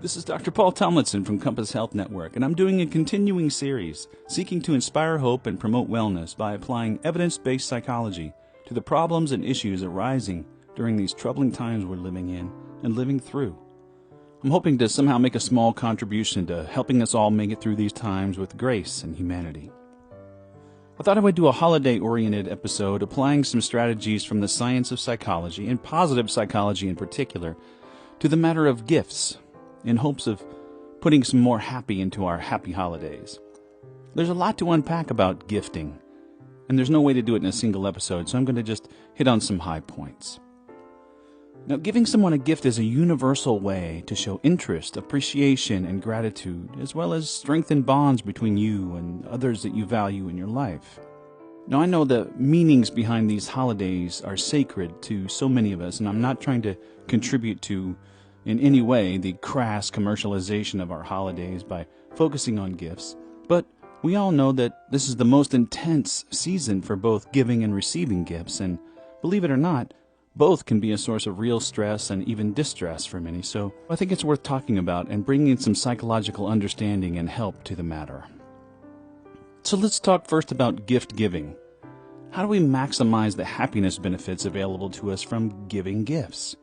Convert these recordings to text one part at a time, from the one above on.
This is Dr. Paul Thomlinson from Compass Health Network, and I'm doing a continuing series seeking to inspire hope and promote wellness by applying evidence-based psychology to the problems and issues arising during these troubling times we're living in and living through. I'm hoping to somehow make a small contribution to helping us all make it through these times with grace and humanity. I thought I would do a holiday-oriented episode applying some strategies from the science of psychology, and positive psychology in particular, to the matter of gifts, in hopes of putting some more happy into our happy holidays. There's a lot to unpack about gifting, and there's no way to do it in a single episode, so I'm going to just hit on some high points. Now, giving someone a gift is a universal way to show interest, appreciation, and gratitude, as well as strengthen bonds between you and others that you value in your life. Now, I know the meanings behind these holidays are sacred to so many of us, and I'm not trying to contribute to, in any way, the crass commercialization of our holidays by focusing on gifts, but we all know that this is the most intense season for both giving and receiving gifts, and believe it or not, both can be a source of real stress and even distress for many, so I think it's worth talking about and bringing some psychological understanding and help to the matter. So let's talk first about gift giving. How do we maximize the happiness benefits available to us from giving gifts?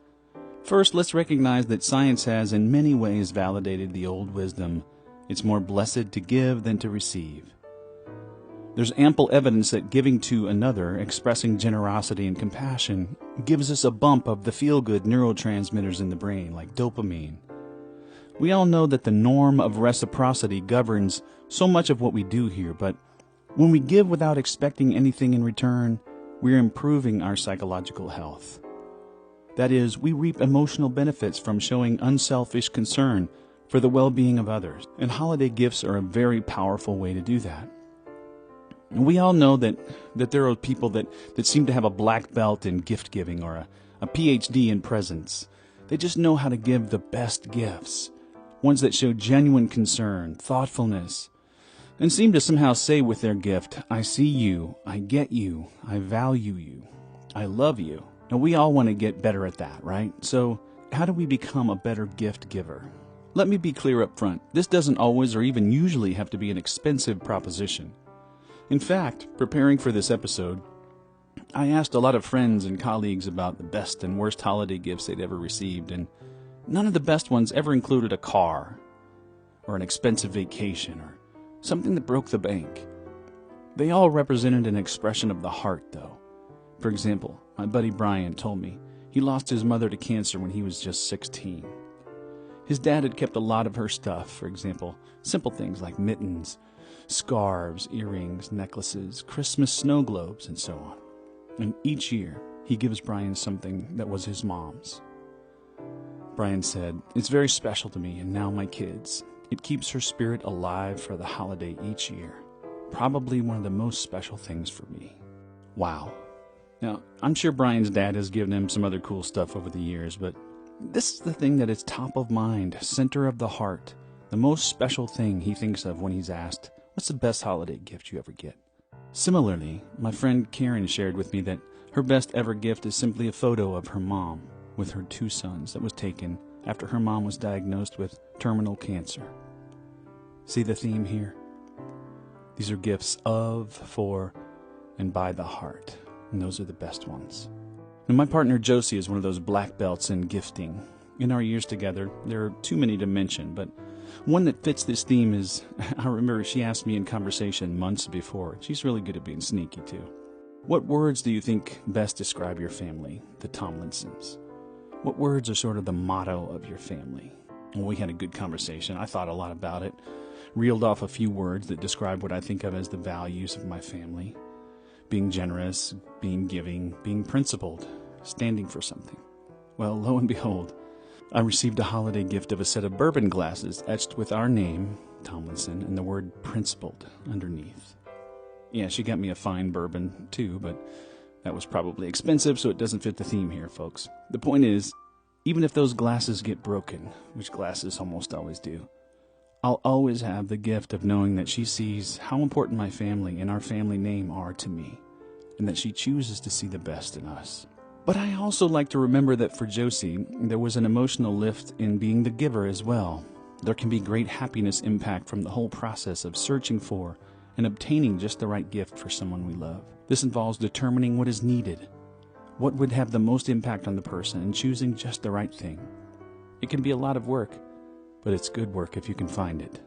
First, let's recognize that science has in many ways validated the old wisdom. It's more blessed to give than to receive. There's ample evidence that giving to another, expressing generosity and compassion, gives us a bump of the feel-good neurotransmitters in the brain, like dopamine. We all know that the norm of reciprocity governs so much of what we do here, but when we give without expecting anything in return, we're improving our psychological health. That is, we reap emotional benefits from showing unselfish concern for the well-being of others, and holiday gifts are a very powerful way to do that. And we all know that there are people that seem to have a black belt in gift giving or a PhD in presents. They just know how to give the best gifts, ones that show genuine concern, thoughtfulness, and seem to somehow say with their gift, I see you, I get you, I value you, I love you. Now, we all want to get better at that, right? So how do we become a better gift giver? Let me be clear up front. This doesn't always or even usually have to be an expensive proposition. In fact, preparing for this episode, I asked a lot of friends and colleagues about the best and worst holiday gifts they'd ever received, and none of the best ones ever included a car or an expensive vacation or something that broke the bank. They all represented an expression of the heart, though. For example, my buddy Brian told me he lost his mother to cancer when he was just 16. His dad had kept a lot of her stuff, for example, simple things like mittens, scarves, earrings, necklaces, Christmas snow globes, and so on. And each year, he gives Brian something that was his mom's. Brian said, "It's very special to me, and now my kids. It keeps her spirit alive for the holiday each year. Probably one of the most special things for me." Wow. Now, I'm sure Brian's dad has given him some other cool stuff over the years, but this is the thing that is top of mind, center of the heart, the most special thing he thinks of when he's asked, "What's the best holiday gift you ever get?" Similarly, my friend Karen shared with me that her best ever gift is simply a photo of her mom with her 2 sons that was taken after her mom was diagnosed with terminal cancer. See the theme here? These are gifts of, for, and by the heart, and those are the best ones. Now, my partner Josie is one of those black belts in gifting. In our years together, there are too many to mention, but one that fits this theme is, I remember she asked me in conversation months before. She's really good at being sneaky, too. What words do you think best describe your family, the Thomlinsons? What words are sort of the motto of your family? Well, we had a good conversation. I thought a lot about it, reeled off a few words that describe what I think of as the values of my family. Being generous, being giving, being principled, standing for something. Well, lo and behold, I received a holiday gift of a set of bourbon glasses etched with our name, Thomlinson, and the word principled underneath. Yeah, she got me a fine bourbon, too, but that was probably expensive, so it doesn't fit the theme here, folks. The point is, even if those glasses get broken, which glasses almost always do, I'll always have the gift of knowing that she sees how important my family and our family name are to me, and that she chooses to see the best in us. But I also like to remember that for Josie, there was an emotional lift in being the giver as well. There can be great happiness impact from the whole process of searching for and obtaining just the right gift for someone we love. This involves determining what is needed, what would have the most impact on the person, and choosing just the right thing. It can be a lot of work, but it's good work if you can find it.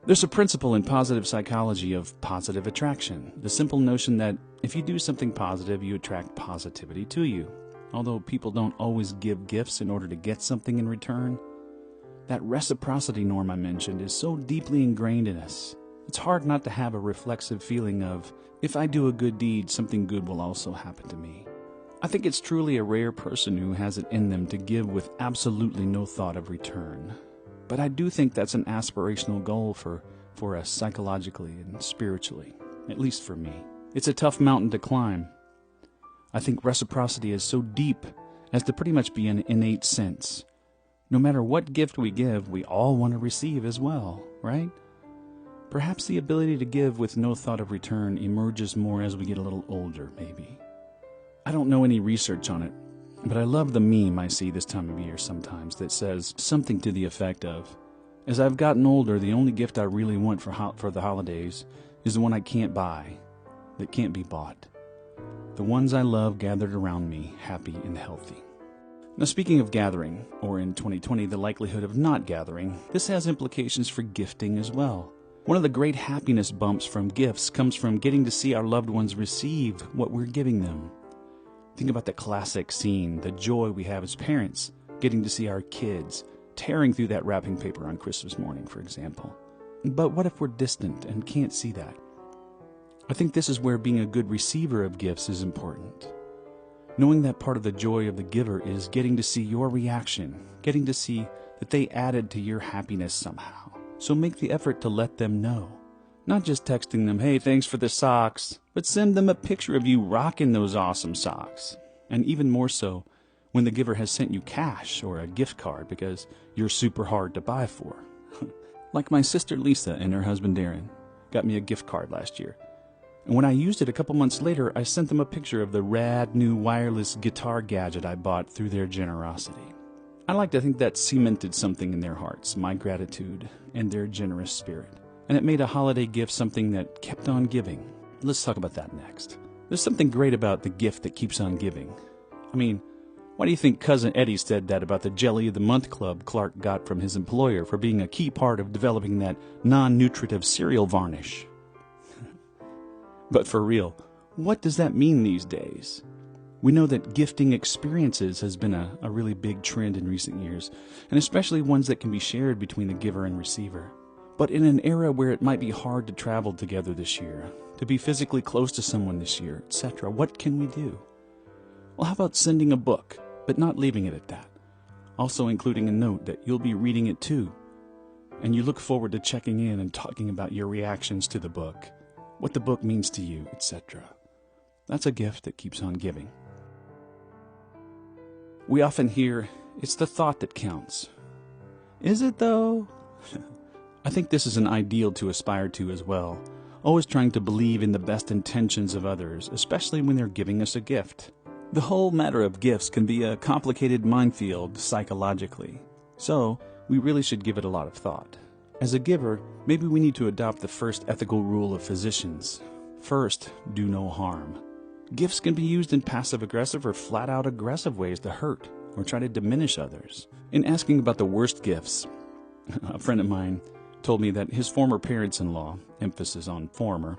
There's a principle in positive psychology of positive attraction, the simple notion that if you do something positive, you attract positivity to you. Although people don't always give gifts in order to get something in return, that reciprocity norm I mentioned is so deeply ingrained in us. It's hard not to have a reflexive feeling of, if I do a good deed, something good will also happen to me. I think it's truly a rare person who has it in them to give with absolutely no thought of return. But I do think that's an aspirational goal for us psychologically and spiritually, at least for me. It's a tough mountain to climb. I think reciprocity is so deep as to pretty much be an innate sense. No matter what gift we give, we all want to receive as well, right? Perhaps the ability to give with no thought of return emerges more as we get a little older, maybe. I don't know any research on it, but I love the meme I see this time of year sometimes that says something to the effect of, as I've gotten older, the only gift I really want for the holidays is the one I can't buy, that can't be bought. The ones I love gathered around me, happy and healthy. Now, speaking of gathering, or in 2020, the likelihood of not gathering, this has implications for gifting as well. One of the great happiness bumps from gifts comes from getting to see our loved ones receive what we're giving them. Think about the classic scene, the joy we have as parents, getting to see our kids tearing through that wrapping paper on Christmas morning, for example. But what if we're distant and can't see that? I think this is where being a good receiver of gifts is important. Knowing that part of the joy of the giver is getting to see your reaction, getting to see that they added to your happiness somehow. So make the effort to let them know. Not just texting them, hey, thanks for the socks, but send them a picture of you rocking those awesome socks. And even more so, when the giver has sent you cash or a gift card because you're super hard to buy for. Like my sister Lisa and her husband Darren got me a gift card last year. And when I used it a couple months later, I sent them a picture of the rad new wireless guitar gadget I bought through their generosity. I like to think that cemented something in their hearts, my gratitude and their generous spirit. And it made a holiday gift something that kept on giving. Let's talk about that next. There's something great about the gift that keeps on giving. I mean, why do you think Cousin Eddie said that about the Jelly of the Month Club Clark got from his employer for being a key part of developing that non-nutritive cereal varnish? But for real, what does that mean these days? We know that gifting experiences has been a really big trend in recent years, and especially ones that can be shared between the giver and receiver. But in an era where it might be hard to travel together this year, to be physically close to someone this year, etc., what can we do? Well, how about sending a book, but not leaving it at that? Also including a note that you'll be reading it too, and you look forward to checking in and talking about your reactions to the book, what the book means to you, etc. That's a gift that keeps on giving. We often hear, it's the thought that counts. Is it though? I think this is an ideal to aspire to as well, always trying to believe in the best intentions of others, especially when they're giving us a gift. The whole matter of gifts can be a complicated minefield psychologically, so we really should give it a lot of thought. As a giver, maybe we need to adopt the first ethical rule of physicians. First, do no harm. Gifts can be used in passive-aggressive or flat-out aggressive ways to hurt or try to diminish others. In asking about the worst gifts, a friend of mine told me that his former parents-in-law, emphasis on former,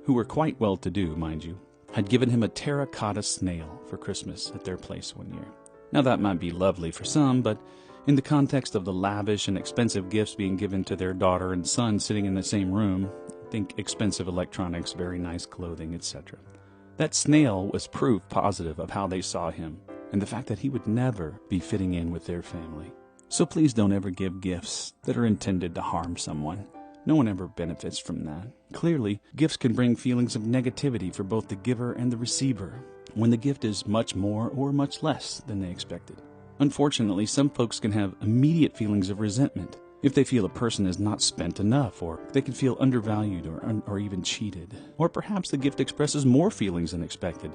who were quite well-to-do, mind you, had given him a terracotta snail for Christmas at their place one year. Now that might be lovely for some, but in the context of the lavish and expensive gifts being given to their daughter and son sitting in the same room, think expensive electronics, very nice clothing, etc., that snail was proof positive of how they saw him and the fact that he would never be fitting in with their family. So please don't ever give gifts that are intended to harm someone. No one ever benefits from that. Clearly, gifts can bring feelings of negativity for both the giver and the receiver when the gift is much more or much less than they expected. Unfortunately, some folks can have immediate feelings of resentment if they feel a person has not spent enough, or they can feel undervalued or even cheated. Or perhaps the gift expresses more feelings than expected.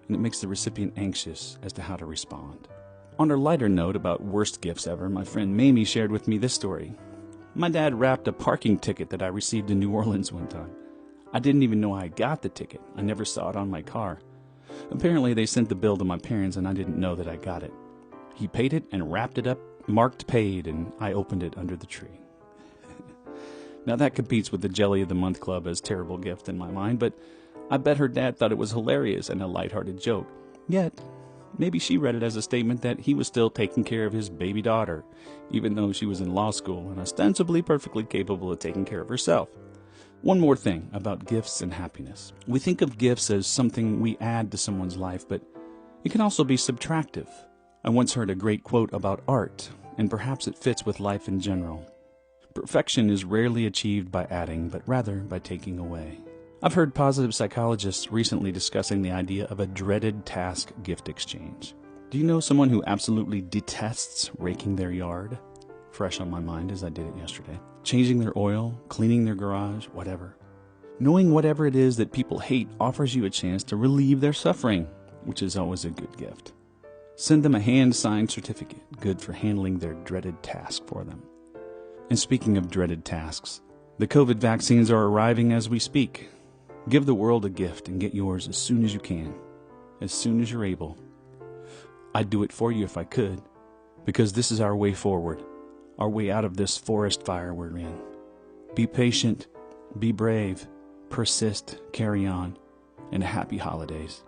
and it makes the recipient anxious as to how to respond. On a lighter note about worst gifts ever, my friend Mamie shared with me this story. My dad wrapped a parking ticket that I received in New Orleans one time. I didn't even know I got the ticket. I never saw it on my car. Apparently they sent the bill to my parents and I didn't know that I got it. He paid it and wrapped it up, marked paid, and I opened it under the tree. Now that competes with the Jelly of the Month Club as terrible gift in my mind, but I bet her dad thought it was hilarious and a lighthearted joke. Yet, maybe she read it as a statement that he was still taking care of his baby daughter, even though she was in law school and ostensibly perfectly capable of taking care of herself. One more thing about gifts and happiness. We think of gifts as something we add to someone's life, but it can also be subtractive. I once heard a great quote about art, and perhaps it fits with life in general. Perfection is rarely achieved by adding, but rather by taking away. I've heard positive psychologists recently discussing the idea of a dreaded task gift exchange. Do you know someone who absolutely detests raking their yard? Fresh on my mind as I did it yesterday. Changing their oil, cleaning their garage, whatever. Knowing whatever it is that people hate offers you a chance to relieve their suffering, which is always a good gift. Send them a hand-signed certificate, good for handling their dreaded task for them. And speaking of dreaded tasks, the COVID vaccines are arriving as we speak. Give the world a gift and get yours as soon as you can, as soon as you're able. I'd do it for you if I could, because this is our way forward, our way out of this forest fire we're in. Be patient, be brave, persist, carry on, and happy holidays.